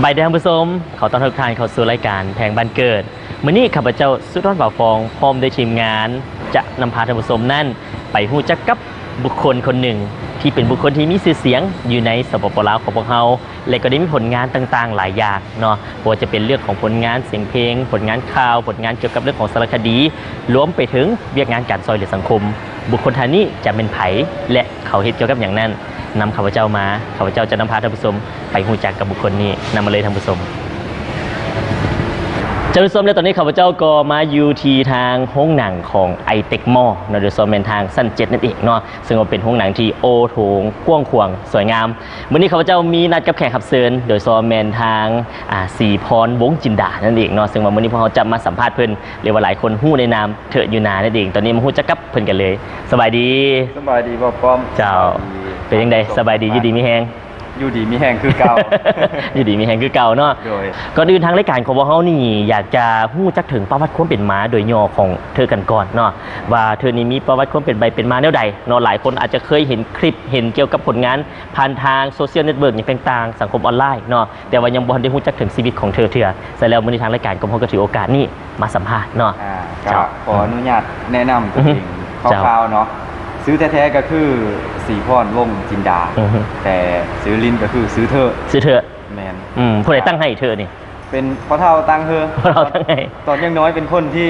บายดีท่านผู้ชมขอต้อนรับทุกท่านเข้าสู่รายการแพงบ้านเกิดมื้อนี้ข้าพเจ้าสุดร้อนบ่าวฟองพร้อมด้วยทีมงานจะนำพาท่านผู้ชมนั่นไปฮู้จักกับบุคคลคนหนึ่งที่เป็นบุคคลที่มีชื่อเสียงอยู่ในสปปลาวของพวกเราและก็ได้มีผลงานต่างๆหลายอย่างเนาะบ่ว่าจะเป็นเรื่องของผลงานเสียงเพลงผลงานข่าวผลงานเกี่ยวกับเรื่องของสารคดีรวมไปถึงเวียกงานการซอยเหลือสังคมบุคคลท่านนี้จะเป็นไผและเขาเฮ็ดเกี่ยวกับอย่างนั้นนำข้าพเจ้ามาข้าพเจ้าจะนำพาท่านผู้ชมไปฮู้จักกับบุคคลนี้นำมาเลยท่านผู้ชมท่านผู้ชมและตอนนี้ข้าพเจ้าก็มาอยู่ที่ทางห้องหนังของไอเทคมอลล์โดยโซนเป็นทางสั้น7นั่นเองเนาะซึ่งเป็นห้องหนังที่โอโถงกว้างขวางสวยงามวันนี้ข้าพเจ้ามีนัดกับแขกรับเชิญโดยโซนเป็นทางสีพรวงจินดานั่นเองเนาะซึ่งวันนี้พวกเราจะมาสัมภาษณ์เพิ่นเรียกว่าหลายคนฮู้ในนามเถอะอยู่นานั่นเองตอนนี้มาฮู้จักกับเพิ่นกันเลยสบายดีบ่ป้อมเจ้าเป็นยังไงสบายดีอยู่ดีมีแฮงอยู่ดีมีแห้งคือเก่า อยู่ดีมีแฮงคือเก่าเนาะก่อนอื่นทางรายการของพวกเรานี่อยากจะฮู้จักถึงประวัติความเป็นมาโดยย่อของเธอกันก่อนเนาะว่าเธอนี่มีประวัติความเป็นไปเป็นมาแนวใดเนาะหลายคนอาจจะเคยเห็นคลิปเห็นเกี่ยวกับผลงานผ่านทางโซเชียลเน็ตเวิร์กอย่างต่างๆสังคมออนไลน์เนาะแต่ว่ายังบ่ได้ฮู้จักถึงชีวิตของเธอเถื่อเสร็จแล้วมื้อนี้ทางรายการก็ถือโอกาสนี้มาสัมภาษณ์เนาะก็ขออนุญาตแนะนำตัวเองคร่าวๆเนาะซื้อแท้ๆก็คือสีพรวงจินดาแต่ซื้อลิ้นก็คือซื้อเธอแมนผู้ใดตั้งให้เธอนี่เป็นพ่อเฒ่าตั้งเธอตั้งให้ตอนยังน้อยเป็นคนที่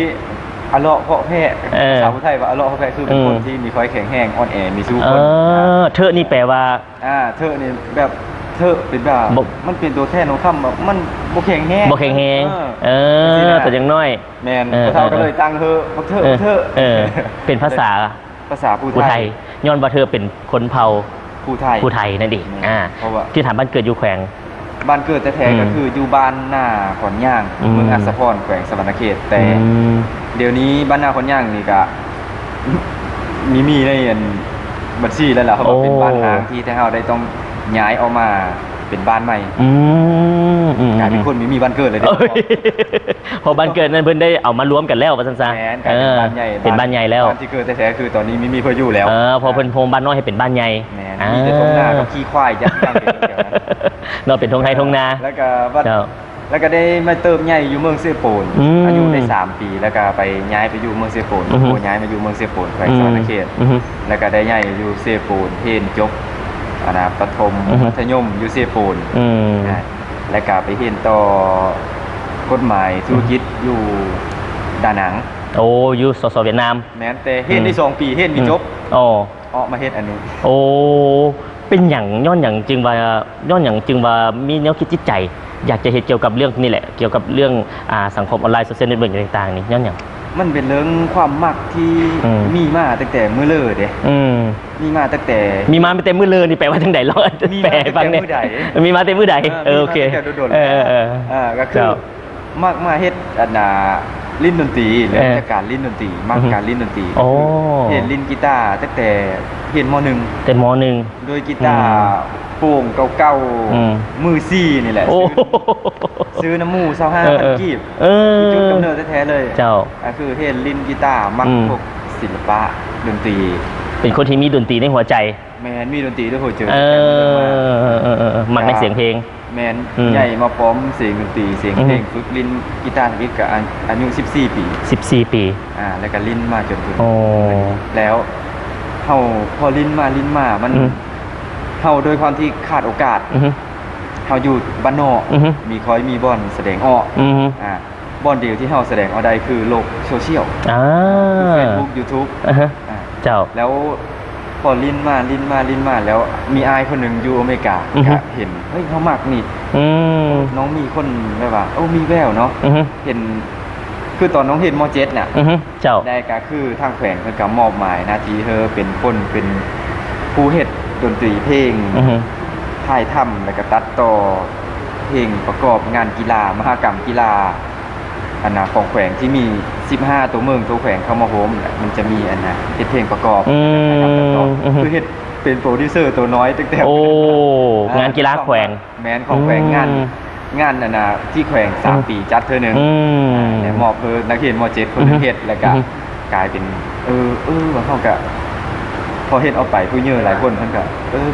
อเลาะเพาะแพะสาวผู้ไทยว่าอเลาะเพาะแพะคือเป็นคนที่มีคอยแข็งแรงอ่อนแอมีสู้คนเธอนี่แปลว่าเธอนี่แบบเธอเป็นแบบมันเป็นตัวแทนของคำแบบมันบ่แข็งแรงแต่ยังน้อยแมนพ่อเฒ่าก็เลยตั้งเธอเป็นภาษาผู้ไทยย้อนว่าเธอเป็นคนเผ่าผู้ไทยนั่นเองที่ถามบ้านเกิดอยู่แขวงบ้านเกิดแท้ๆก็คืออยู่บ้านหน้าขอนย่างเมืองอัศพรแขวงสวรรณเขตแต่เดี๋ยวนี้บ้านหน้าขอนย่างนี่ก็มีในบัญชีแล้วล่ะเขาบอกเป็นบ้านทางที่เราได้ต้องย้ายออกมาเป็นบ้านใหม่กลายเป็นคนมีบ้านเกิดเลยพอบ้านเกิดนั้นเพิ่นได้เอามารวมกันแล้วว่าซั่นๆเป็นบ้านใหญ่แล้วบ้านที่เกิดแท้ๆคือตอนนี้มีเพื่ออยู่แล้วพอเพิ่นโฮมบ้านน้อยให้เป็นบ้านใหญ่มีแต่ทุ่งนากับขี้ควายยัดย่างเป็นเดียวนะเนาะเป็นทุ่งไทยทุ่งนาแล้วก็ได้มาเติมใหญ่อยู่เมืองเซโปนอายุได้3ปีแล้วก็ไปย้ายไปอยู่เมืองเซโปนย้ายมาอยู่เมืองเซโปนแขวงสวรรณเขตแล้วก็ได้ย้ายอยู่เซโปนเฮนจบประถมมัธยมอยู่เซโปนแล้วก็ไปเห็นต่อกฎหมายธุรกิจอยู่ดานังอยู่สสเวียดนามแม้แต่เห็นได้2ปีเห็นมีจบออกมาเฮ็ดอันนี้เป็นอย่างย้อนอย่างจึงว่ามีแนวคิดจิตใจอยากจะเฮ็ดเกี่ยวกับเรื่องนี่แหละเกี่ยวกับเรื่องสังคมออนไลน์โซเชียลเน็ตเวิร์กต่างๆนี่ย้อนอย่างมันเป็นเรื่องความมักที่มีมาตั้งแต่มื้อเลิศเด้มีมาตั้งแต่มื้อเลิศนี่แปลว่าจังได๋ลองแปลฟังเนี่ยมีมาแต่มื้อใดโอเคก็คือมาเฮ็ดลิ้นดนตรีและการลิ้นดนตรีมักการลิ้นดนตรีเห็นลิ้นกีตาร์ตั้งแต่เห็นม.1 แต่ม.1 โดยกีตาร์โป่งเก่าๆมือซี่นี่แหละซื้อน้ำมู25,000กีบจุดกำเนิดแท้ๆเลยคือเห็นลิ้นกีตาร์มักพวกศิลปะดนตรีเป็นคนที่มีดนตรีในหัวใจแมนมีดนตรีด้วยหัวใจมักในเสียงเพลงแมนใหญ่มาพร้อมเสียงดนตรีเสียงเพลงฝึกลิ้นกีตาร์วิทย์กับอายุ14 ปีแล้วก็ลิ้นมาจนถึงแล้วเฮาพอลิ้นมามันเฮาโดยความที่ขาดโอกาสเฮาอยู่บ้านนอกมีบ่อนแสดงออกบ่อนเดียวที่เฮาแสดงออกได้คือโลกโซเชียลFacebook YouTube เจ้าแล้วพอลิ้นมาแล้วมีอายคนหนึ่งอยู่อเมริกาเห็นเฮ้ยเขามักนี่น้องมีคนแบบว่ามีแววเนาะเห็นคือตอนน้องเห็นม.7เนี่ยเจ้าได้ก็คือทางแขวงเพิ่นก็มอบหมายหน้าที่เธอเป็นผู้เฮ็ดดนตรีเพลงถ่ายทำแล้วก็ตัดต่อเพลงประกอบงานกีฬามหกรรมกีฬาของแขวงที่มี15ตัวเมืองตัวแขวงเข้ามาโฮมมันจะมีเฮ็ดเพลงประกอบคือเฮ็ดเป็นโปรดิวเซอร์ตัวน้อยตั้งแต่งานกีฬาแขวงแม้นของแขวงงานที่แขวง3ปีจัดเทื่อนึงแล้วมอบนักเรียนม.7 คนนึงเฮ็ดแล้วก็กลายเป็นว่าเฮาก็พอเฮ็ดเอาไปผู้เยอะหลายคนเพิ่นก็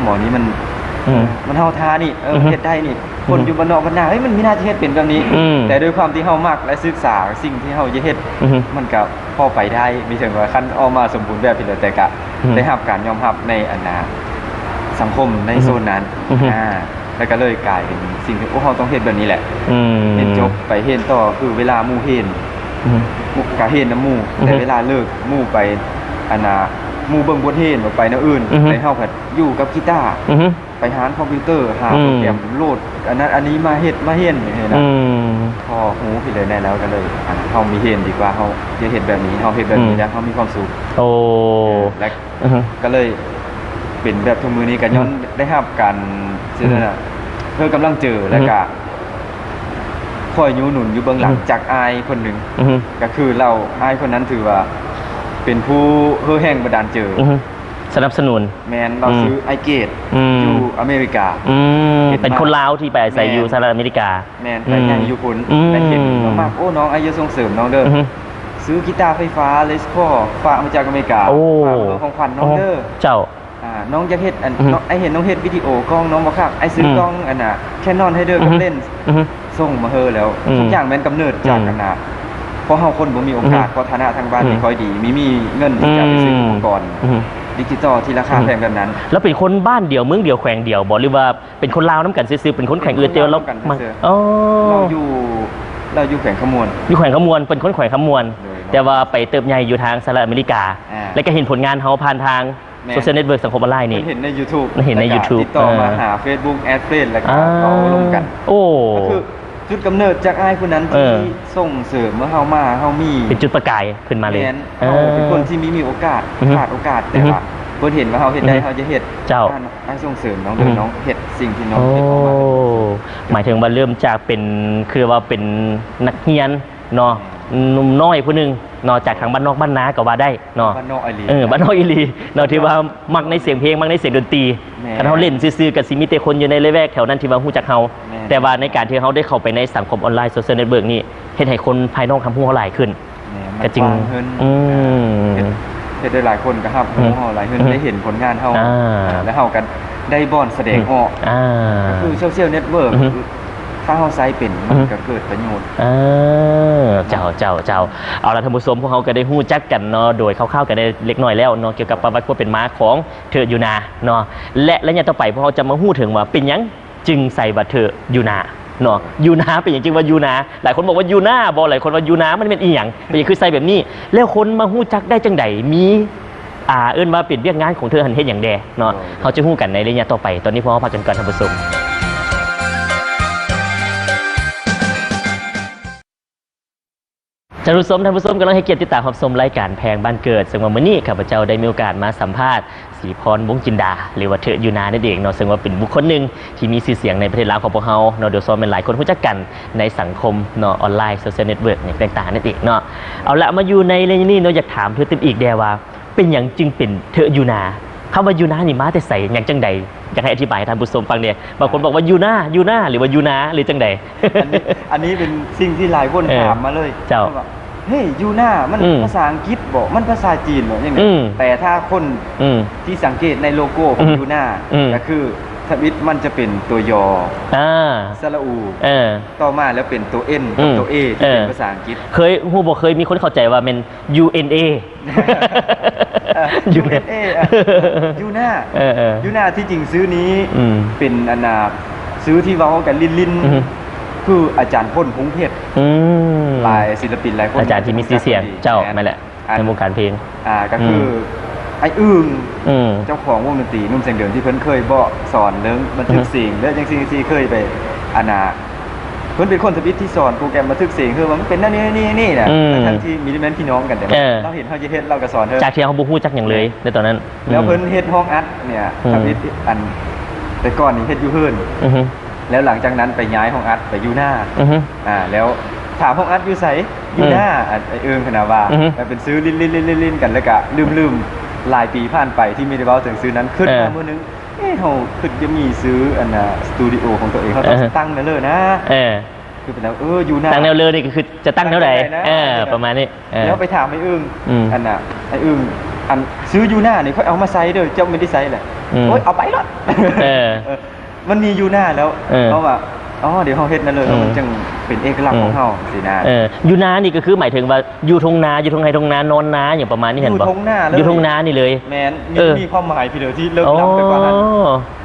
หมอนี้มันเฮาท่านี่เฮ็ดได้นี่ คนอยู่บ้านนอกบ้านนาเฮ้ยมันมีน่าจะเฮ็ดเป็นแบบนี้ แต่ด้วยความที่เฮามักและศึกษาสิ่งที่เฮาจะเฮ็ดมันก็พอไปได้มีถึงว่าคันออกมาสมบูรณ์แบบที่แล้วแต่ก็ได้รับการยอมรับในสังคมในโซนนั้นแล้วก็เลยกลายเป็นสิ่งที่เฮาต้องเฮ็ดแบบนี้แหละเฮ็ดจบไปเฮ็ดต่อคือเวลาหมู่เฮ็ดก็เฮ็ดนำหมู่แต่เวลาเลิกหมู่ไปหมู่เบิ่งบทเฮ็ดออกไปแนวอื่นแต่เฮาก็อยู่กับกีตาร์ไปหาคอมพิวเตอร์หาโปรแกรมโหลดอันนั้นอันนี้มาเฮ็ดมาเฮ็ดอย่างนี้นะพอหูผิดเลยแน่แล้วก็เลยเฮามีเฮ็ดดีกว่าเฮาจะเฮ็ดแบบนี้เฮาเฮ็ดแบบนี้แล้วเฮามีความสุขโอ้และก็เลยเป็นแบบทุกมื้อนี้ก็ย้อนได้รับการซื่อน่ะเธอกำลังเจอแล้วก็คอยยูหนุนอยู่เบื้องหลังจากอายคนหนึ่งก็คือเราอายคนนั้นถือว่าเป็นผู้แห่งบันดาลเจอสนับสนุนแมนเราซื้อไอเกตอยู่อเมริกาเป็นคนลาวที่ไปอาศัยอยู่สหรัฐอเมริกาแมนแต่ยังอยู่คนแต่เห็นน้องมากโอ้น้องไอเยอะส่งเสริมน้องเด้อซื้อกีตาร์ไฟฟ้าเลสคอฝากมาจากอเมริกาฝากมาของขวัญน้องเด้อเจ้าน้องจะเฮ็ดไอเห็นน้องเฮ็ดวิดีโอกล้องน้องบอกครับไอซื้อกล้องแค่นอนให้เด้อกับเล่นส่งมาเฮอแล้วทุกอย่างแม่นกำเนิดจากเพราะเฮาคนบ่มีโอกาสเพราะฐานะทางบ้านไม่ค่อยดีมีเงินที่จะไปซื้ออุปกรณ์ดิจิตอลที่ราคาแพงแบบนั้นแล้วเป็นคนบ้านเดียวเมืองเดียวแขวงเดียวบ่หรือว่าเป็นคนลาวน้ำกันซื่อๆเป็นคนแขวงอื่นเดียวแล้วเราอยู่แขวงขมวนอยู่แขวงขมวนเป็นคนแขวงขมวนแต่ว่าไปเติบใหญ่อยู่ทางสหรัฐอเมริกาแล้วก็เห็นผลงานเฮาผ่านทางโซเชียลเน็ตเวิร์กสังคมออนไลน์นี่เห็นใน YouTube เห็นใน YouTube ติดต่อมาหา Facebook แอดเฟรนด์แล้วก็เราลงกันโอ้ก็คือจุดกำเนิดจากอ้ายคนนั้นที่ส่งเสริมเมื่อเฮามีเป็นจุดประกายขึ้นมาเลยเป็นคนที่มีโอกาสขาดโอกาสแต่ว่าเพิ่นเห็นว่าเฮาเฮ็ดได้เฮาจะเฮ็ดเจ้าอ้ายส่งเสริมน้องโดยน้องเฮ็ดสิ่งที่น้องเฮ็ดออกมาหมายถึงว่าเริ่มจากเป็นคือว่าเป็นนักเรียนเนาะหนุ่มน้อยผู้นึงนอกจากทางบ้านนอกบ้านนาก็ว่าได้เนาะบ้านนอกอีหลีบ้านนอกอีหลีเนาะที่ว่ามักในเสียงเพลงมักในเสียงดนตรีคันเฮาเล่นซื่อๆกับสิมีแต่คนอยู่ในละแวกแถวนั้นที่ว่าฮู้จักเฮาแต่ว่าในการที่เฮาได้เข้าไปในสังคมออนไลน์โซเชียลเน็ตเวิร์กนี่เฮ็ดให้คนภายนอกทำฮู้เฮาหลายขึ้นก็จริงเฮ็ดได้หลายคนก็ครับฮู้เฮาหลายขึ้นได้เห็นผลงานเฮาแล้วเฮากันได้บ่อนแสดงออกคือโซเชียลเน็ตเวิร์กถ้าเฮาใช้เป็นมันก็เกิดประโยชน์เจ้าเอาล่ะท่านผู้ชมพวกเขาก็ได้ฮู้จักกันเนาะโดยคร่าวๆกันได้เล็กน้อยแล้วเนาะเกี่ยวกับประวัติความเป็นมาของเธออยู่นาเนาะและอย่างต่อไปพวกเขาจะมาฮู้ถึงว่าเป็นหยังจึงใส่ว่าเธออยู่นาเนาะอยู่นาเป็นหยังจึงว่าอยู่นาหลายคนบอกว่าอยู่นาบ่หลายคนว่าอยู่นามันเป็นอีหยังเป็นหยังคือใส่แบบนี้แล้วคนมาฮู้จักได้จังไดมีเอิ้นว่าเป็นเรื่องงานของเธอหันเฮ็ดหยังแดเนาะเขาจะฮู้กันในระยะต่อไปตอนนี้พวกเขาพักกันก่อนท่านผู้ชมท่านผู้ชมกำลังให้เกียรติติดตามรับชมรายการแพงบ้านเกิดซึ่งวันนี้ข้าพเจ้าได้มีโอกาสมาสัมภาษณ์ศรีพรวงศ์จินดาหรือว่าเธออยู่นานั่นเองเนาะซึ่งว่าเป็นบุคคลหนึ่งที่มีชื่อเสียงในประเทศลาวของพวกเราเนาะโดยเฉพาะเป็นหลายคนรู้จักกันในสังคมเนาะออนไลน์โซเชียลเน็ตเวิร์กต่างๆนั่นเองเนาะเอาละมาอยู่ในเรื่องนี้เนาะอยากถามเธอเต็มอีกแดว่าเป็นอย่างจึงเป็นเธออยู่นาคำว่ายูนานี่มาแต่ใส่อย่างจังใดอยากให้อธิบายให้ท่านผู้ชมฟังเนี่ยบางคนบอกว่ายูนาหรือว่ายูนาหรือจังใดอันนี้เป็นสิ่งที่หลายคนถามมาเลยเจ้าเฮ้ยยูน่ามันภาษาอังกฤษบอกมันภาษาจีนบอกยังไงแต่ถ้าคนที่สังเกตในโลโก้ของยูน่าก็คือทวิตมันจะเป็นตัวยอสระอูต่อมาแล้วเป็นตัว N กับตัว A ที่เป็นภาษาอังกฤษเคยมีคนเข้าใจว่าเป็น UNA UNA ยูน่าที่จริงซื้อนี้เป็นซื้อที่เว้ากันลิ้นคืออาจารย์พ่นพงเพชรหลายศิลปินหลายคนอาจารย์ที่มีชื่อเสียงเจ้าไม่แหละในวงการเพลงก็คือไอ้อึ้งเจ้าของวงดนตรีนุ่มเสียงเดิมที่เพิ่นเคยบอกสอนเรื่องบันทึกเสียงแล้วจังซี่เคยไปเพิ่นเป็นคนสวิตที่สอนโปรแกรมบันทึกเสียงคือว่ามันเป็นนั่นนี่น่ะทั้งที่มีแม่นพี่น้องกันแต่เราเห็นเฮาจะเฮ็ดเราก็สอนเธอจากที่เฮาบ่ฮู้จักหยังเลยในตอนนั้นแล้วเพิ่นเฮ็ดห้องอัดเนี่ยทวิตแต่ก่อนนี่เฮ็ดอยู่เฮือนแล้วหลังจากนั้นไปย้ายห้องอัดไปยูน่าแล้วถามห้องอัดอยู่ไสยูน่าไอ้เอิงคณะว่ามันเป็นซื้อลิ้นกันแล้วก็ลืมหลายปีผ่านไปที่มีได้เว้าถึงซื้อนั้นขึ้นมามื้อนึงเฮาคิดจะมีซื้อสตูดิโอของตัวเองเขาต้องตั้งแนวเลยนะคือเป็นแล้วยูน่าตั้งแนวเลยนี่คือจะตั้งแนวไหนประมาณนี้แล้วไปถามไอ้เอิงไอ้เอิงซื้อยูน่านี่เขาเอามาใช้เด้อเจ้าไม่ได้ใช้แหละโอ๊ยเอาไปหรอกมันมียูน่าแล้วเพราะว่า อ๋อเดี๋ยวเฮาเฮ็ดนั่นเลยมันจึงเป็นเอกลักษณ์ของเฮาสินะอยู่นานี่ก็คือหมายถึงว่าอยู่ทงนาอยู่ทงไห้ทงนานอนนาอย่างประมาณนี้เห็นบ่อยู่ทงนาเลยอยู่ทงนานี่เลยแม่นมีความหมายพี่เด้อที่เลิกล้ำไปกว่านั้น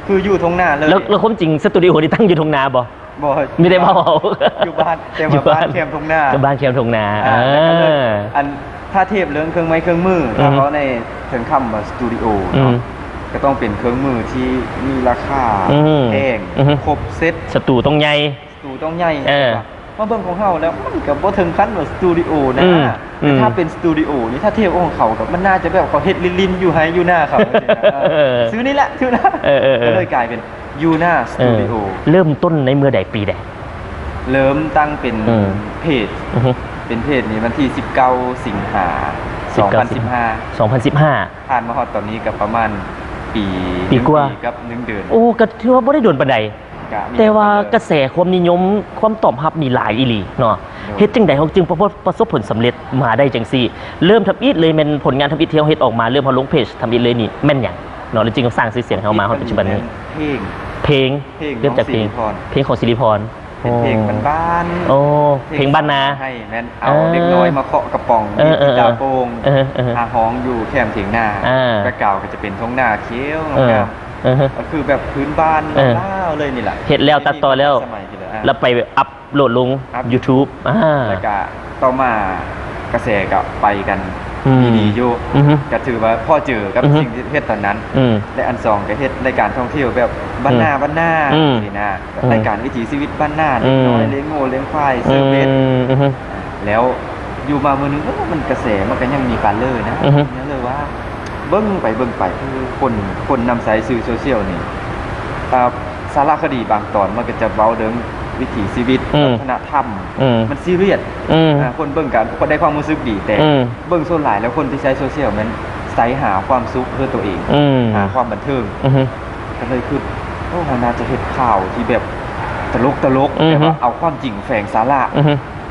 คืออยู่ทงนาเลยแล้วความจริงสตูดิโอนี่ตั้งอยู่ทงนาบ่มีได้เบาอยู่บ้านแต่ว่าบ้านแคมทงนาบ้านแคมทงนาอันถ้าเทียบเรื่องเครื่องไม้เครื่องมือถ้าเขาในถึงคำว่าสตูดิโอเนาะก็ต้องเป็นเครื่องมือที่มีราคาแพงครบเซ็ตสตูต้องใหญ่สตูต้องใหญ่มาเบิ่งของเฮาแล้วมันก็บ่ถึงขั้นว่าสตูดิโอนะแต่ถ้าเป็นสตูดิโอนี่ถ้าเทียบของเขากับมันน่าจะแบบเขาเฮ็ดลินๆอยู่ให้อยู่หน้าเขาซื้อนี่แหละซื้อนะก็เลยกลายเป็นยูน่าสตูดิโอเริ่มต้นในเมื่อใดปีใดเริ่มตั้งเป็นเพจเป็นเพจนี้วันที่19สิงหา2015ผ่านมาฮอดตอนนี้ก็ประมาณปีกว่ากับ1เดือนโอ้ก็ถือว่าบ่ได้โดนปานใดแต่ว่ากระแสความนิยมความตอบรับนี่หลายอีหลีเนาะเฮ็ดจังได๋เฮาจึงประสบผลสำเร็จมาได้จังซี่เริ่มทำอิฐเลยแม่นผลงานทำอิฐที่เฮาเฮ็ดออกมาเริ่มเฮาลงเพจทำอิฐเลยนี่แม่นหยังเนาะแล้วจึงสร้างชื่อเสียงเฮามาฮอดปัจจุบันนี้เพลงเริ่มจากเพลงของศิริพรเพลงบ้านโอ้เพลงบ้านนาให้แม่นเอาเด็กน้อยมาเคาะกระป๋องกีตาร์โป่งหาฮ้องอยู่แคมป์เถียงนาแบ็คกราวด์ก็จะเป็นท้องนาเขียวงามก็คือแบบพื้นบ้านเล่าเลยนี่แหละเฮ็ดแล้วตัดต่อแล้วไปอัพโหลดลง YouTube แล้วก็ต่อมากระแสก็ไปกันดีๆอยู่ก็ถือว่าพ่อเจอกับสิ่งที่เฮ็ดตอนนั้นและอันสองก็เฮ็ดรายการท่องเที่ยวแบบบ้านนานี่นะรายการวิถีชีวิตบ้านนาเล็กน้อยเลี้ยงโง่เลี้ยงควายเซอร์เวสแล้วอยู่มามื้อนึงมันกระแสมันก็ยังมีการเลยนะนั่นเลยว่าเบิ่งไปคือคนนำสายสื่อโซเชียลนี่สารคดีบางตอนมันก็จะเว้าเรื่องวิถีชีวิตวัฒนธรรมมันซีเรียสคนเบิ่งกันคนได้ความรู้สึกดีแต่เบิ่งส่วนหลายแล้วคนที่ใช้โซเชียลมันใส่หาความสุขเพื่อตัวเองหาความบันเทิงก็เลยคือโอ้น่าจะเฮ็ดข่าวที่แบบตลกแต่ว่าเอาความจริงแฝงสาระ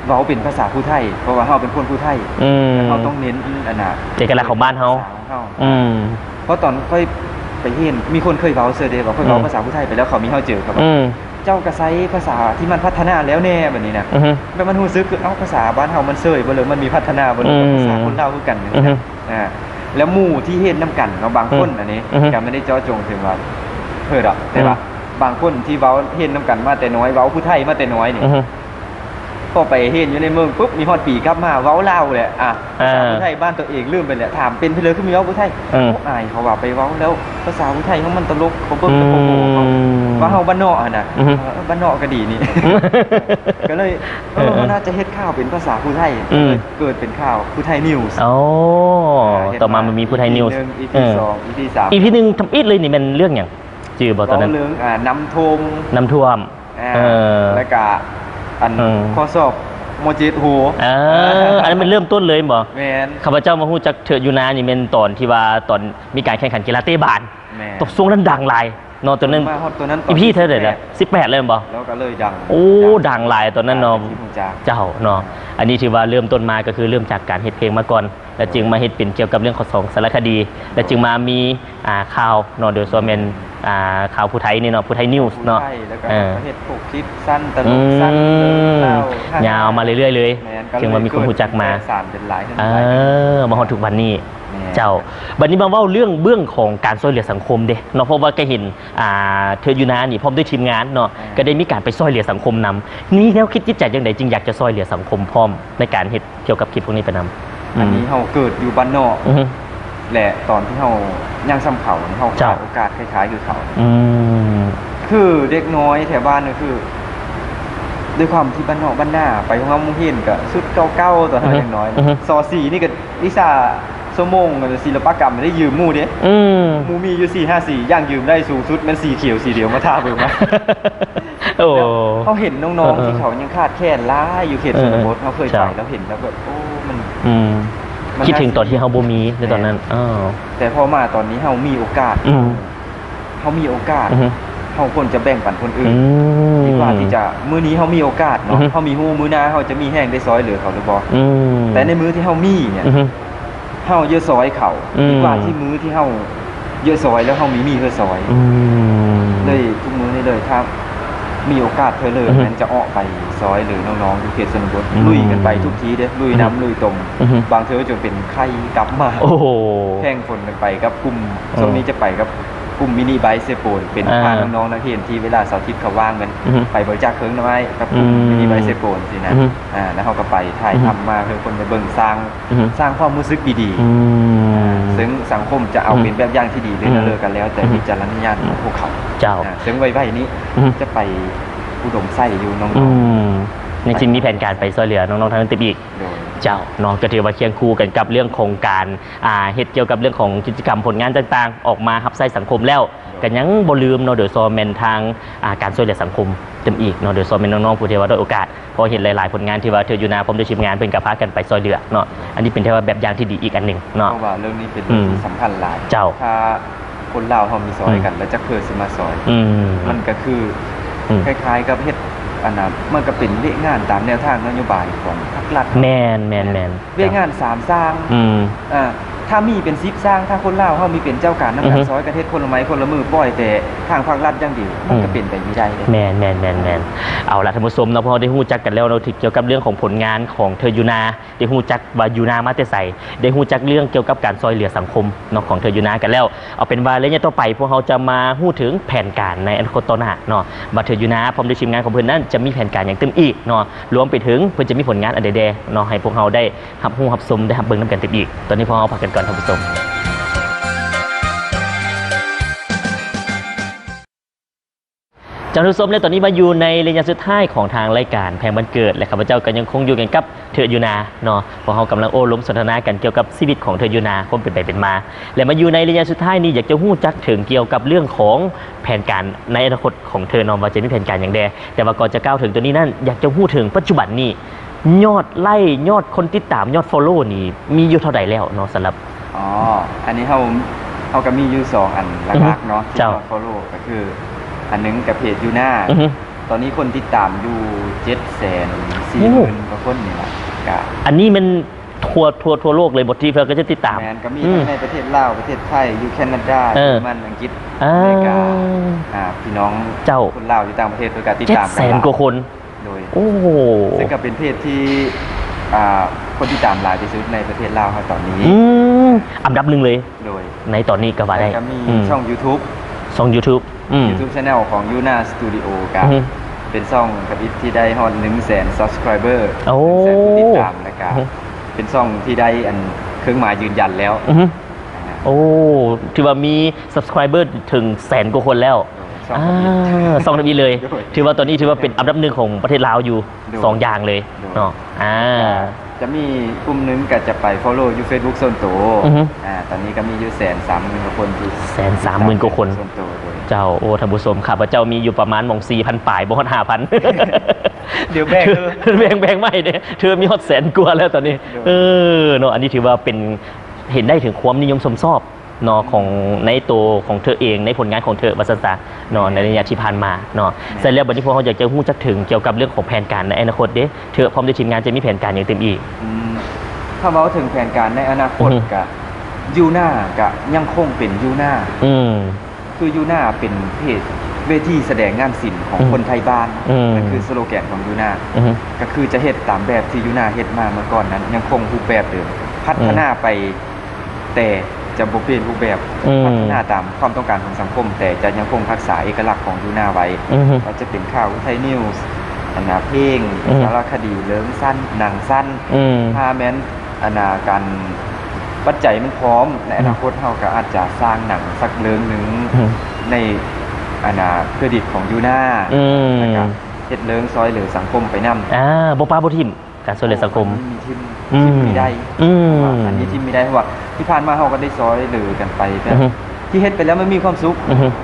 เว้าเป็นภาษาผู้ไทยเพราะว่าเฮาเป็นคนผู้ไทยแล้วเฮาต้องเน้นอันน่ะเอกลักษณ์ของบ้านเฮาเพราะตอนค่อยไปเห็นมีคนเคยเว้าเซอร์เดย์ว่าค่อยเว้าภาษาผู้ไทยไปแล้วเขามีเฮาเจอครับเจ้ากระไซภาษาที่มันพัฒนาแล้วแน่แบบนี้นะแบบมันรู้สึกคือภาษาบ้านเฮามันเซยบ่เลยมันมีพัฒนาบ่เลยภาษาคนลาวคือกันแล้วหมู่ที่เฮ็ดนำกันเนาะบางคนอันนี้ก็ไม่ได้เจาะจงถึงว่าเพิ่นดอกแต่ว่าบางคนที่เว้าเฮ็ดนำกันมาแต่น้อยเว้าผู้ไทยมาแต่น้อยนี่พอไปเฮ็ดอยู่ในเมืองปุ๊บมีฮอดปีกลับมาเว้าลาวแหละภาษาผู้ไทยบ้านตัวเองลืมไปแล้วถามเป็นไปเลยคือมีเว้าผู้ไทยอายเขาว่าไปเว้าแล้วภาษาผู้ไทยมันตลกเขาเบิ่งแต่โปโเขาว่าเฮาบ้านนอกน่ะบ้านนอกก็ดีนี่ก็เลยน่าจะเฮ็ดข่าวเป็นภาษาผู้ไทยเกิดเป็นข่าวผู้ไทยนิวส์ต่อมามันมีผู้ไทยนิวส์ EP 2 EP 3 EP 1ทำอิฐเลยนี่มันเรื่องหยังชื่อบ่ตอนนั้นเรื่องน้ำท่วมแล้วก็อันข้อสอบโมจิตหูอันนั้นมันเริ่มต้นเลยบ่แม่นข้าพเจ้ามาฮู้จักเถิดอยู่นานี่เป็นตอนที่ว่าตอนมีการแข่งขันกีฬาเตะบาสตกสูงนั้นดังหลายเนาะตอนนั้นอีพี่เท่าไหร่ล่ะ18เลยบ่แล้วก็เลยดังโอ้ดังหลายตอนนั้นเนาะเจ้าเนาะอันนี้ถือว่าเริ่มต้นมาก็คือเริ่มจากการเฮ็ดเพลงมาก่อนแล้วจึงมาเฮ็ดเป็นเกี่ยวกับเรื่องของสารคดีแล้วจึงมามีข่าวเนาะโดยส่วนเป็นข่าวผู้ไทยนี่เนาะผู้ไทยนิวส์เนาะแล้วก็เฮ็ดพวกคลิปสั้นตลกสั้นยาวมาเรื่อยๆเลยจึงว่ามีคนรู้จักมาสารเป็นหลายมาฮอดทุกวันนี้เจ้าบัดนี้มาเว้าเรื่องเบื้องของการช่วยเหลือสังคมเด้เนาะเพราะว่าก็เห็นเธออยู่นานี่พร้อมด้วยทีมงานเนาะก็ได้มีการไปช่วยเหลือสังคมนำนี่แนวคิดจิตใจจังได๋จึงอยากจะช่วยเหลือสังคมพร้อมในการเฮ็ดเกี่ยวกับคลิปพวกนี้ไปนำอันนี้เฮาเกิดอยู่บ้านนอกและตอนที่เฮาย่างซ้ำเขาเฮาขาดโอกาสคล้ายๆคือเขาคือเด็กน้อยแถวบ้านก็คือด้วยความที่บ้านนอกบ้านหน้าไปของเฮามุ่งเห็นก็สุดเก่าๆตอนเฮายังน้อยซอ4นี่ก็วิชาชั่วโมงศิลปกรรมได้ยืมหมู่เด้หมู่มีอยู่4-5-4ย่างยืมได้สูงสุดมันสีเขียวสีเดียวมาทาเบิ่งมาโอ้เฮาเห็นน้องๆที่เขายังขาดแคลนหลายอยู่เขตชนบทเฮาเคยไปแล้วเห็นแล้วแบบโอ้มันคิดถึงตอนที่เฮาบ่มีในตอนนั้นแต่พอมาตอนนี้เฮามีโอกาสเฮามีโอกาสเฮาควรจะแบ่งปันคนอื่นดีกว่าที่จะมื้อนี้เฮามีโอกาสเนาะเฮามีฮู้มื้อหน้าเฮาจะมีแห้งได้ซอยเหลือเขาหรือบ่แต่ในมื้อที่เฮามีเนี่ยเฮาเยอะซอยเขาดีกว่าที่มื้อที่เฮาเยอะซอยแล้วเฮามีเพื่อซอยเลยทุกมื้อนี่เลยครับ มีโอกาสเธอเลยนั้นจะออกไปซอยหรือน้องๆอยู่เขตชนบทลุยกันไปทุกทีเด้ลุยน้ำลุยตมบางเธอจนเป็นไข้กลับมา โอ้โห แข่งคนกันไปกับกลุ่มช่วงนี้จะไปกับกลุ่มมินิไบค์เซโปนเป็นพาน้องๆนักเรียนที่เวลาเสาร์อาทิตย์เขาว่างกันไปบริจาคเครื่องน้อยกับกลุ่มมินิไบค์เซโปนสินะแล้วเขาก็ไปถ่ายทำมาคือคนไปเบิ่งสร้างความรู้สึกดีๆซึ่งสังคมจะเอาเป็นแบบอย่างที่ดีเลยนะเลิกกันแล้วแต่วิจารณญาณของพวกเขาเจ้าซึ่งไว้นี้จะไปอุดมไส้อยู่น้องในจริงมีแผนการไปช่วยเหลือน้องๆทั้งติบอีกเจ้าน้องก็ถือว่าเคียงคู่กันกับเรื่องโครงการเหตุเกี่ยวกับเรื่องของกิจกรรมผลงานต่างๆออกมาฮับไส้สังคมแล้วกันยังบ่ลืมเนาะโดยซอมแมนทางการช่วยเหลือสังคมเต็มอีกเนาะโดยซอมแมนน้องๆผู้ที่ว่าได้โอกาสพอเห็นหลายๆผลงานที่ว่าเธออยู่นาผมได้ชิมงานเป็นกับพากันไปช่วยเหลือเนาะอันนี้เป็นแค่ว่าแบบอย่างที่ดีอีกอันหนึ่งเนาะเพราะว่าเรื่องนี้เป็นเรื่องสำคัญหลายเจ้าถ้าคนลาวเขามีซอยกันแล้วจะเคยสิมาซอยมันก็คือคล้ายๆกับเฮ็ดอันนั้นมันก็เป็นเรื่องงานตามแนวทางนโยบายของภาครัฐแมนเรื่องงาน3สร้างถ้ามีเป็น10สร้างถ้าคนลาวเฮามีเป็นเจ้าการนำกันซอยกันเฮ็ดคนละไม้คนละมือปล่อยแต่ทางภาครัฐอย่างเดียวมันก็เป็นไปไม่ได้แมนเอาล่ะท่านผู้ชมเนาะพอได้ฮู้จักกันแล้วเราถึงเกี่ยวกับเรื่องของผลงานของเธอยูนาได้ฮู้จักว่ายูนามาแต่ไสได้ฮู้จักเรื่องเกี่ยวกับการซอยเหลือสังคมเนาะของเธอยูนากันแล้วเอาเป็นว่าระยะต่อไปพวกเราจะมาฮู้ถึงแผนการในอนาคตต่อหน้าเนาะว่าเธอยูนาพร้อมด้วยทีมงานของเพิ่นนั้นจะมีแผนการอย่างเต็มอีกเนาะรวมไปถึงเพิ่นจะมีผลงานอันใดๆเนาะให้พวกเราได้รับรู้รับชมได้รับเบิ่งนำกันเต็มอีกตอนนี้พวกเราพักกันก่อนท่านผู้ชมจำทุกสมในตอนนี้มาอยู่ในระยะสุดท้ายของทางรายการแพงบันเกิดและข้าพเจ้าก็ยังคงอยู่กันกับเธอยูนาเนาะเพราะเรากำลังโอ้ล้มสนทนากันเกี่ยวกับชีวิตของเธอยูนาความเป็นไปเป็นมาและมาอยู่ในระยะสุดท้ายนี้อยากจะฮู้จักถึงเกี่ยวกับเรื่องของแผนการในอนาคตของเธอเนาะว่าจะมีแผนการอย่างใดแต่ว่าก่อนจะก้าวถึงตัวนี้นั่นอยากจะฮู้ถึงปัจจุบันนี้ยอดไล่ยอดคนติดตามยอด follow นี่มีอยู่เท่าใดแล้วเนาะสำหรับอันนี้เขาก็มีอยู่2อันหลักๆเนาะที่ยอด follow ก็คืออันนึงกับเพจยูน่าตอนนี้คนติดตามอยู่740,000 กว่าคนนี่แหละอันนี้มันทั่วโลกเลยบทที่เพื่อก็จะติดตามก็มีทั้งในประเทศลาวประเทศไทยอยู่แคนาดาเยอรมันอังกฤษอเมริกาพี่น้องเจ้าคนลาวอยู่ต่างประเทศเพื่อการติดตาม700,000 กว่าคนโดยโอ้ซึ่งก็เป็นเพจที่คนติดตามหลายที่สุดในประเทศลาวตอนนี้อันดับหนึ่งเลยโดยในตอนนี้ก็ว่าได้ก็มีช่อง YouTube YouTube Channel ของ Yuna Studio กับเป็นช่องกับที่ได้ฮอต 100,000 subscriber 100,000 ผู้ติดตามนะครับเป็นช่องที่ได้อันเครื่องหมายยืนยันแล้วโอ้ถือว่ามี subscriber ถึง100,000 กว่าคนแล้วช่องนี้เลยถือว่าตอนนี้ถือว่าเป็นอันดับหนึ่งของประเทศลาวอยู่2อย่างเลยเนาะจะมีกลุ่มนึงก็จะไป follow อยู่ Facebook ส่วนตัวตอนนี้ก็มีอยู่130,000 กว่าคนที่130,000 กว่าคนเจ้าโอ้ท่านผู้ชมครับเจ้ามีอยู่ประมาณ4,000 ป่ายบ่ฮอด 5,000 เดี๋ยวแบ่งไม่เด้เธอมีฮอด100,000 กว่าแล้วตอนนี้เนาะอันนี้ถือว่าเป็นเห็นได้ถึงความนิยมชมชอบเนาะของในตัวของเธอเองในผลงานของเธอบัสซาเนาะในระยะที่ผ่านมาเนาะเสร็จแล้วบัดนี้พวกเราอยากจะฮู้จักถึงเกี่ยวกับเรื่องของแผนการในอนาคตเด้เธอพร้อมด้วยทีมงานจะมีแผนการอย่างเต็มอีกถ้าเว้าถึงแผนการในอนาคตก็ยูน่าก็ยังคงเป็นยูน่าคือยูน่าเป็นเพจเวทีแสดงงานศิลป์ของคนไทยบ้านนั่นคือสโลแกนของยูน่าก็คือจะเฮ็ดตามแบบที่ยูน่าเฮ็ดมาเมื่อก่อนนั้นยังคงรูปแบบเดิมพัฒนาไปแต่จะบ่เปลี่ยนรูปแบบพัฒนาตามความต้องการของสังคมแต่จะยังคงรักษาเอกลักษณ์ของยูน่าไว้ว่าจะเป็นข่าวไทยนิวส์เพลงสารคดีเรื่องสั้นหนังสั้นถ้าแม้นการปัจจัยมันพร้อมในอนาคตเฮาก็อาจจะสร้างหนังสักเรื่องนึงในเครดิตของยูน่านะครับเฮ็ดเรื่องซอยเหลือสังคมไปนำบ่ป้าบ่ทิ่มการช่วยเหลือสังคมมีทีมไม่ได้อันนี้ทีมไม่ได้เพราะว่าที่ผ่านมาเขาก็ได้ซอยเหลือกันไปแบบที่เฮ็ดไปแล้วมันมีความสุข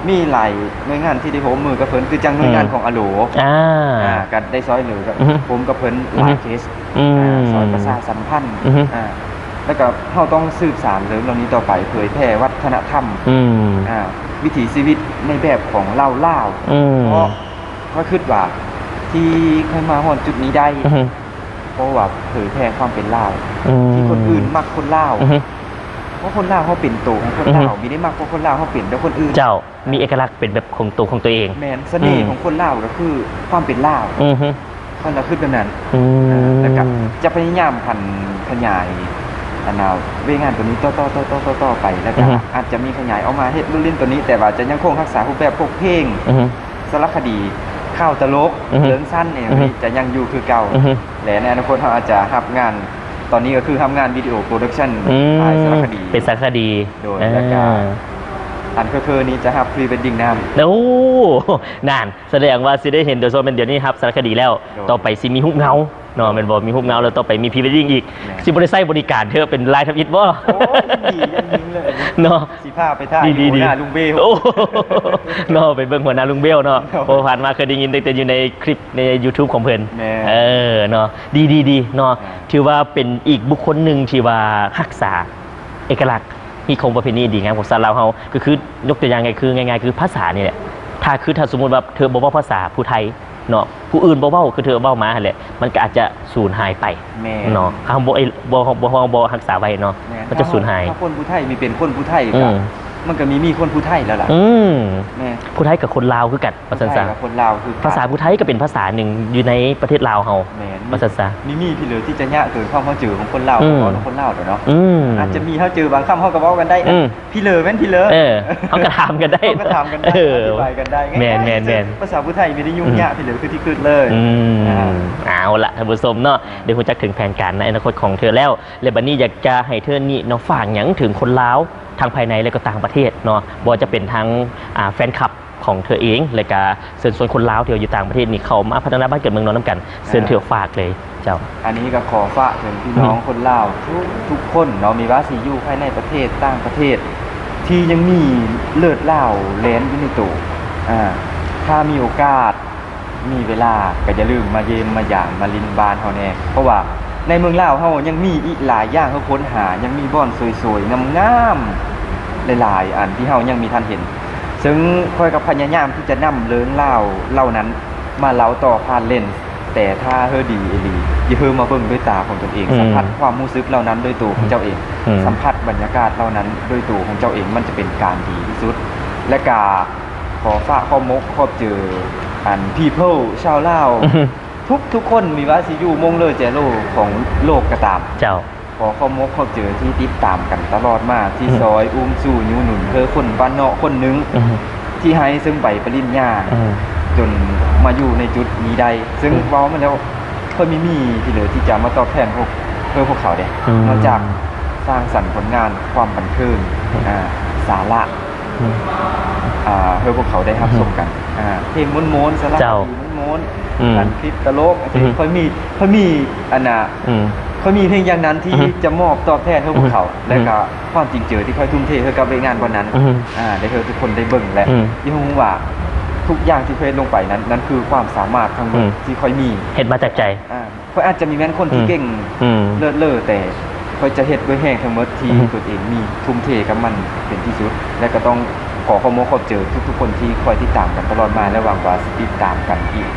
มีหลายหน่วยงานที่ได้ผมมือกับเพิ่นคือจังหน่วยงานของอโหลก็ได้ซอยเหลือกับผมกับเพิ่นหลายเคสซอยประชาสัมพันธ์แล้วก็เราต้องสืบสานเรื่องเหล่านี้ต่อไปเผยแพร่วัฒนธรรมวิถีชีวิตในแบบของเล่าเพราะคิดว่าที่เคยมาฮอดจุดนี้ได้เพราะว่าเผยแพร่ความเป็นลาวที่คนอื่นมักคนลาว เพราะคนลาวเขาเป็นตัวของคนลาวมีได้มากกว่าคนลาวเขาเป็นแต่คนอื่นเจ้ามีเอกลักษณ์เป็นแบบของตัวเองแม่นเสน่ห์ของคนลาวก็คือความเป็นลาวมันจะขึ้นแบบนั้นแล้วก็จะพยายามขยายเวงานตัวนี้ต่อไปแล้วก็อาจจะมีขยายออกมาเฮ็ดรุ่นลิ้นตัวนี้แต่ว่าจะยังคงรักษารูปแบบพวกเพลงสารคดีข้าวตลกเรื่องสั้นเนี่ยจะยังอยู่คือเก่าและในอนาคตเราอาจจะรับงานตอนนี้ก็คือทำงานวิดีโอโปรดักชั่นถ่ายสารคดีเป็นสารคดีโดยแล้วก็อันก็คือนี้จะฮับพรีเวดดิ้งนำโอ้นานแสดงว่าสิได้เห็นโดยโซนเป็นเดี๋ยวนี้ครับสารคดีแล้วต่อไปสิมีฮุบเงาเนาะเป็นบอกมีฮุบเงาแล้วต่อไปมีพรีเวดดิ้งอีกสิบริษัทบริการเธอเป็นไลน์ทำอิฐบ่โอ้ดียันยิงเลยเนาะสีผ้าไปท่าหัวหน้าลุงเบลโอ้เนาะไปเบิ่งหัวหน้าลุงเบลเนาะโอ้ผ่านมาเคยได้ยินแต่อยู่ในคลิปใน YouTube ของเพิ่นเนาะดีเนาะถือว่าเป็นอีกบุคคลหนึ่งที่ว่ารักษาเอกลักษณ์ที่คงประเพณีดีงามของชาวลาวเฮาก็คือยกตัวอย่างง่ายๆคือภาษานี่แหละถ้าสมมุติว่าเธอบ่เว้าภาษาผู้ไทยเนาะผู้อื่นบ่เว้าคือเธอเว้ามาหั่นแหละมันก็อาจจะสูญหายไปเนาะถ้าบ่รักษาไว้เนาะมันจะสูญหายถ้าคนผู้ไทยมีเป็นคนผู้ไทยก็มันก็มีคนผู้ไทยแล้วล่ะผู้ไทยกับคนลาวคือกันภาษาคนลาวคือภาษาผู้ไทยก็เป็นภาษาหนึ่งอยู่ในประเทศลาวเฮาภาษามีพี่เหลือที่จะยะเกิดความเข้าเจอของคนลาวของคนลาวเนาะอาจจะมีเขาเจอบางคำเขาก็เว้ากันได้พี่เหลือแม่นพี่เหลือเขาก็ถามกันได้เขาก็ถามกันได้อธิบายกันได้แม่นภาษาผู้ไทยไม่ได้ยุ่งยากพี่เหลือคือที่ขึ้นเลยเอาละท่านผู้ชมเนาะเดี๋ยวคุณจักถึงแผนการในอนาคตของเธอแล้วและบัดนี้อยากจะให้เธอนี่เนาะฝากหยังถึงคนลาวทางภายในและก็ต่างประเทศเนาะบ่จะเป็นทั้งแฟนคลับของเธอเองและก็เชิญชวนคนลาวที่อยู่ต่างประเทศนี่เขามาพัฒนาบ้านเกิดเมืองนอนน้ำกันเชิญเธอฝากเลยเจ้าอันนี้ก็ขอฝากถึงพี่น้องคนลาวทุกคนเนาะมีว่าสิอยู่ภายในประเทศต่างประเทศที่ยังมีเลือดลาวแลนอยู่ในตัวถ้ามีโอกาสมีเวลาก็อย่าลืมมาเยี่ยมมาอย่างมาลินบานเฮาแน่เพราะว่าในเมืองลาวเฮายังมีอีกหลายอย่างให้ค้นหายังมีบ่อนสวยๆงามๆหลายๆอันที่เฮายังมีทันเห็นซึ่งค่อยกับพยายามที่จะนำเรื่องเล่าเหล่านั้นมาเล่าต่อผ่านเลนส์แต่ถ้าเฮอดีอีหลีอย่าเพิ่มมาเบิ่งด้วยตาของตนเองสัมผัสความรู้สึกเหล่านั้นด้วยตัวของเจ้าเองสัมผัสบรรยากาศเหล่านั้นด้วยตัวของเจ้าเองมันจะเป็นการดีที่สุดและกาขอฝากข้อมกขอบเจออัน people ชาวลาวทุกคนมีว่าสิอยู่มงเลยแจโลของโลกก็ตามเจ้าขอข้อมกขอบเจอที่ติดตามกันตลอดมาที่ซอยอุ้มสู่ยูหนุนเธอคนบ้านเนาะคนนึงที่ให้ซึ่งใบปริญญาจนมาอยู่ในจุดนี้ได้ซึ่งเว้ามาแล้วค่อยมีที่เหลือที่จะมาตอบแทนพวกเขาเด้นอกจากสร้างสรรค์ผลงานความบันเทิงสาระเพื่อพวกเขาได้รับชมกันเพลงม้วนๆสาระม้วนๆการคลิปตลกค่อยมีอันน่ะเขามีเพลงอย่างนั้นที่จะมอบตอบแทนให้พวกเขาและก็ความจริงเจอที่ค่อยทุ่มเทให้กับงานวันนั้นได้เธอทุกคนได้เบิ่งและยี่ห้อว่าทุกอย่างที่เคยลงไปนั้นคือความสามารถทั้งหมดที่ค่อยมีเฮ็ดมาจากใจค่อยอาจจะมีแม้นคนที่เก่งเลิศแต่ค่อยจะเฮ็ดด้วยแห้งทั้งหมดที่ตัวเองมีทุ่มเทกับมันเป็นที่สุดและก็ต้องขอความขอบเจอทุกคนที่คอยติดตามกันตลอดมาและหวังว่าจะติดตามกันอีก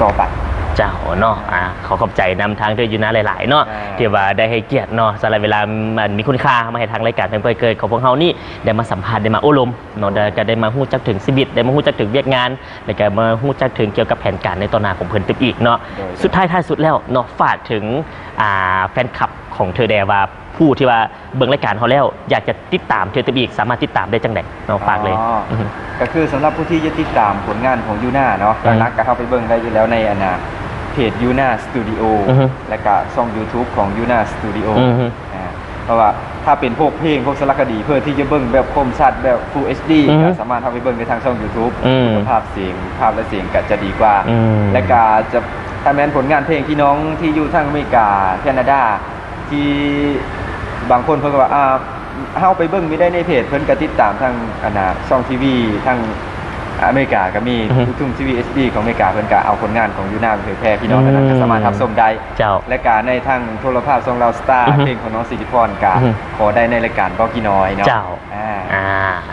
ต่อไปเจ้าเนาะขอขอบใจนำทางเธออยู่นะหลายๆเนาะที่ว่าได้ให้เกียรติเนาะสำหรับเวลามันมีคุณค่ามาให้ทางรายการเพลงเกิดของพวกเฮานี่ได้มาสัมภาษณ์ได้มาโอ้ลมเนาะได้มาฮู้จักถึงชีวิตได้มาฮู้จักถึงเวียกงานแล้วก็มาฮู้จักถึงเกี่ยวกับแผนการในตอนหน้าของเพิ่นตึกอีกเนาะสุดท้ายสุดแล้วเนาะฝากถึงแฟนคลับของเธอแดว่าผู้ที่ว่าเบิ่งรายการเขาแล้วอยากจะติดตามเธอตึกอีกสามารถติดตามได้จังได๋เนาะฝากเลยก็คือสำหรับผู้ที่จะติดตามผลงานของยูน่าเนาะหลักๆก็เข้าไปเบิ่งได้อยู่แล้วในเพจยูน่าสตูดิโอและก็ช่อง YouTube ของยูน่าสตูดิโอเพราะว่าถ้าเป็นพวกเพลงพวกสารคดีเพื่อที่จะเบิ่งแบบคมชัดแบบ Full HD ก็สามารถเข้าไปเบิ่งในทางช่อง YouTube ภาพเสียงและเสียงก็จะดีกว่าและก็จะถ้าแม้นผลงานเพลงพี่น้องที่อยู่ทางอเมริกาแคนาดาที่บางคนเพิ่นก็ว่าเฮาไปเบิ่งไม่ได้ในเพจเพิ่นก็ติดตามทางช่องทีวีทาง อเมริกาก็มีลูกทุ่งทีวี SD ของอเมริกาเพิ่นก็เอาผลงานของยูนาไปเผยแพร่พี่น้องนั้นก็สามารถรับชมได้ เจ้า และการในทางโทรภาพทรงเราสตาร์เพลงของน้องสิทธิพรก็ขอได้ในรายการบอกกี่น้อยเนาะ เจ้า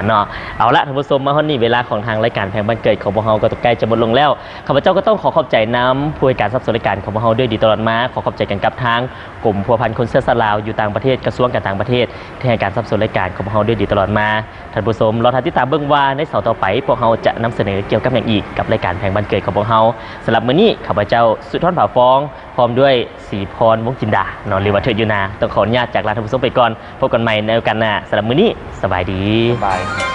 เนาะเอาละท่านผู้ชมมาฮอดนี่เวลาของทางรายการแพงบ้านเกิดของพวกเราก็ใกล้จะหมดลงแล้วข้าพเจ้าก็ต้องขอบใจน้ำผู้ให้การสนับสนุนรายการของพวกเราด้วยดีตลอดมาขอบใจกันกับทางกลุ่มพัวพันคนเสื้อสลาวอยู่ต่างประเทศกระทรวงการต่างประเทศที่ให้การสนับสนุนรายการของพวกเราด้วยดีตลอดมาท่านผู้ชมรอติดตามเบื้องว่าในเสาร์ต่อไปพวกเราจะนำเสนอเกี่ยวกับอย่างอีกกับรายการแพงบ้านเกิดของพวกเราสำหรับมื้อนี้ข้าพเจ้าสุดท้อนผ่าฟองพร้อมด้วยศรีพรวงศ์จินดาเนาะหรือว่าเถิดยูนาต้องขออนุญาตจากลาท่านผู้ชมไปก่อนพบกันใหม่ในโอกาสหน้าสำหรับมื้อนี้สบายดี บาย